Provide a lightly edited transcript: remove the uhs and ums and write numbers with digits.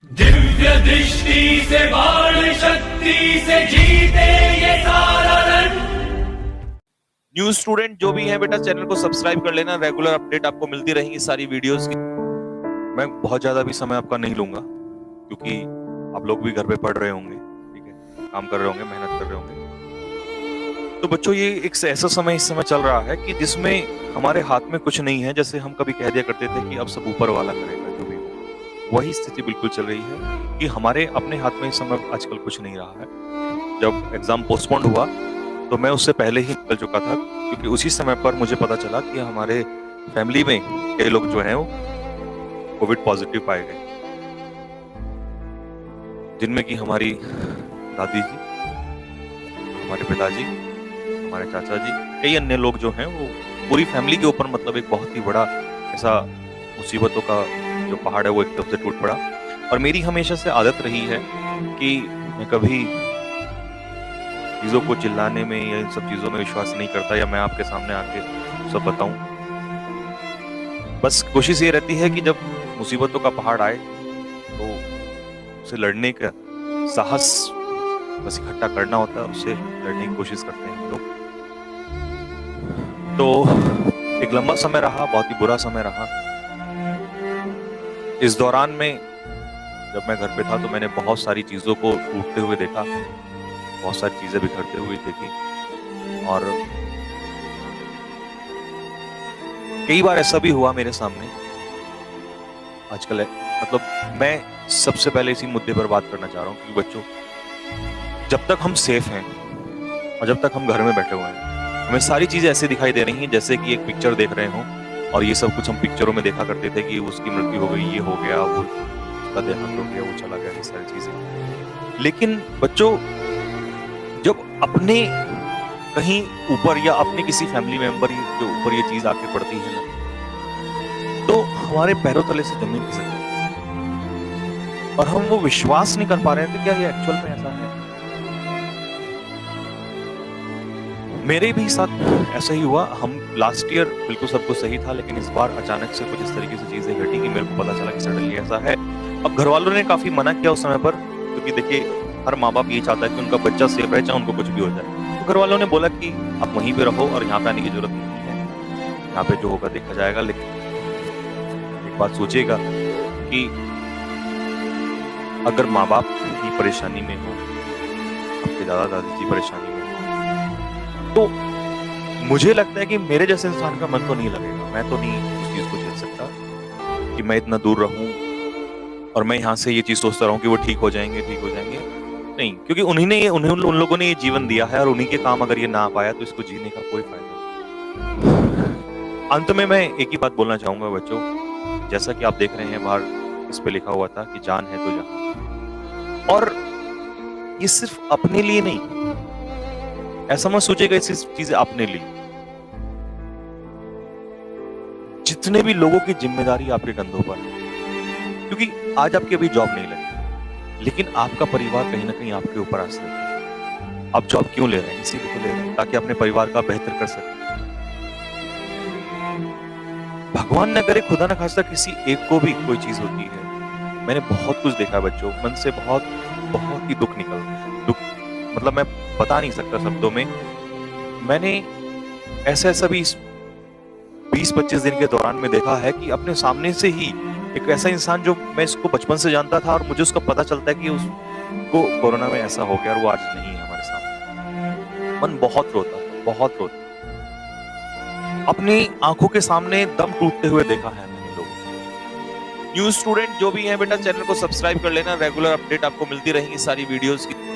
दिव्य दृष्टि से बाण शक्ति से जीते ये सारा रण। न्यूज स्टूडेंट जो भी है बेटा चैनल को सब्सक्राइब कर लेना, रेगुलर अपडेट आपको मिलती रहेंगी सारी वीडियोस की। मैं बहुत ज्यादा भी समय आपका नहीं लूंगा क्योंकि आप लोग भी घर पे पढ़ रहे होंगे, ठीक है, काम कर रहे होंगे, मेहनत कर रहे होंगे। तो बच्चों ये एक ऐसा समय इस समय चल रहा है कि जिसमें हमारे हाथ में कुछ नहीं है। जैसे हम कभी कह दिया करते थे कि अब सब ऊपर वाला करेगा, जो भी हो, वही स्थिति बिल्कुल चल रही है कि हमारे अपने हाथ में इस समय आजकल कुछ नहीं रहा है। जब एग्जाम पोस्टपोन्ड हुआ तो मैं उससे पहले ही निकल चुका था क्योंकि उसी समय पर मुझे पता चला कि हमारे फैमिली में कई लोग जो हैं वो कोविड पॉजिटिव पाए गए, जिनमें कि हमारी दादी जी, हमारे पिताजी, हमारे चाचा जी, कई अन्य लोग जो हैं वो पूरी फैमिली के ऊपर मतलब एक बहुत ही बड़ा ऐसा मुसीबतों का जो पहाड़ है वो एकदम से टूट पड़ा। और मेरी हमेशा से आदत रही है कि मैं कभी चीजों को चिल्लाने में या इन सब चीजों में विश्वास नहीं करता, या मैं आपके सामने आके सब बताऊं। बस कोशिश ये रहती है कि जब मुसीबतों का पहाड़ आए तो उसे लड़ने का साहस बस इकट्ठा करना होता है, उससे लड़ने की कोशिश करते हैं हम लोग। तो एक लंबा समय रहा, बहुत ही बुरा समय रहा। इस दौरान में जब मैं घर पे था तो मैंने बहुत सारी चीजों को टूटते हुए देखा, बहुत सारी चीजें बिखरते हुए देखी, और कई बार ऐसा भी हुआ मेरे सामने। आजकल मतलब मैं सबसे पहले इसी मुद्दे पर बात करना चाह रहा हूँ कि बच्चों, जब तक हम सेफ हैं और जब तक हम घर में बैठे हुए हैं, हमें सारी चीजें ऐसे दिखाई दे रही हैं जैसे कि एक पिक्चर देख रहे हों। और ये सब कुछ हम पिक्चरों में देखा करते थे कि उसकी मृत्यु हो गई, ये हो गया, वो उसका देहांत हो गया, वो चला गया, ये सारी चीजें। लेकिन बच्चों, जब अपने कहीं ऊपर या अपने किसी फैमिली मेंबर के ऊपर ये चीज आके पड़ती है ना, तो हमारे पैरों तले से जमीन खिसक जाती है और हम वो विश्वास नहीं कर पा रहे हैं कि क्या ये एक्चुअल में ऐसा है। मेरे भी साथ ऐसा ही हुआ। हम लास्ट ईयर बिल्कुल सब कुछ सही था, लेकिन इस बार अचानक से कुछ इस तरीके से चीजें घटी कि मेरे को पता चला कि सडनली ऐसा है। अब घर वालों ने काफी मना किया उस समय पर, क्योंकि देखिए हर माँ बाप ये चाहता है कि उनका बच्चा सेफ रहे, चाहे उनको कुछ भी हो जाए। तो घर वालों ने बोला कि आप वहीं पे रहो और यहाँ पे आने की जरूरत नहीं है, यहाँ पे जो होगा देखा जाएगा। लेकिन एक बात सोचिएगा कि अगर माँ बाप ही परेशानी में हो, आपके दादा दादी जी परेशानी में हो, तो मुझे लगता है कि मेरे जैसे इंसान का मन तो नहीं लगेगा। मैं तो नहीं उस चीज को झेल सकता कि मैं इतना दूर रहूं और मैं यहाँ से ये चीज सोचता रहूं कि वो ठीक हो जाएंगे, ठीक हो जाएंगे। नहीं, क्योंकि उन लोगों ने ये जीवन दिया है और उन्हीं के काम अगर ये ना आ पाया तो इसको जीने का कोई फायदा नहीं। अंत में मैं एक ही बात बोलना चाहूंगा बच्चों, जैसा कि आप देख रहे हैं बाहर इस पे लिखा हुआ था कि जान है तो जहां, और ये सिर्फ अपने लिए नहीं, ऐसा मत सोचेगा इस चीजें अपने लिए। जितने भी लोगों की जिम्मेदारी आपके कंधों पर है, क्योंकि आज आपकी अभी जॉब नहीं लगी, लेकिन आपका परिवार कहीं ना कहीं आपके ऊपर आश्रित है। आप जॉब क्यों ले रहे हैं? इसीलिए तो ले रहे हैं ताकि अपने परिवार का बेहतर कर सकें। भगवान न करे, खुदा न खास्ता किसी एक को भी कोई चीज होती है। मैंने बहुत कुछ देखा है बच्चों, मन से बहुत बहुत ही दुख मतलब मैं बता नहीं सकता शब्दों में। मैंने ऐसा भी 20-25 दिन के दौरान में देखा है कि अपने सामने से ही एक ऐसा इंसान जो मैं इसको बचपन से जानता था और मुझे उसका पता चलता है कि उसको कोरोना में ऐसा हो गया और वो आज नहीं है हमारे सामने। मन बहुत रोता, बहुत रोता। अपनी आंखों के सामने दम टूटते हुए देखा है मैंने लोगों को। न्यूज स्टूडेंट जो भी है बेटा चैनल को सब्सक्राइब कर लेना, रेगुलर अपडेट आपको मिलती रहेंगी सारी वीडियोस की।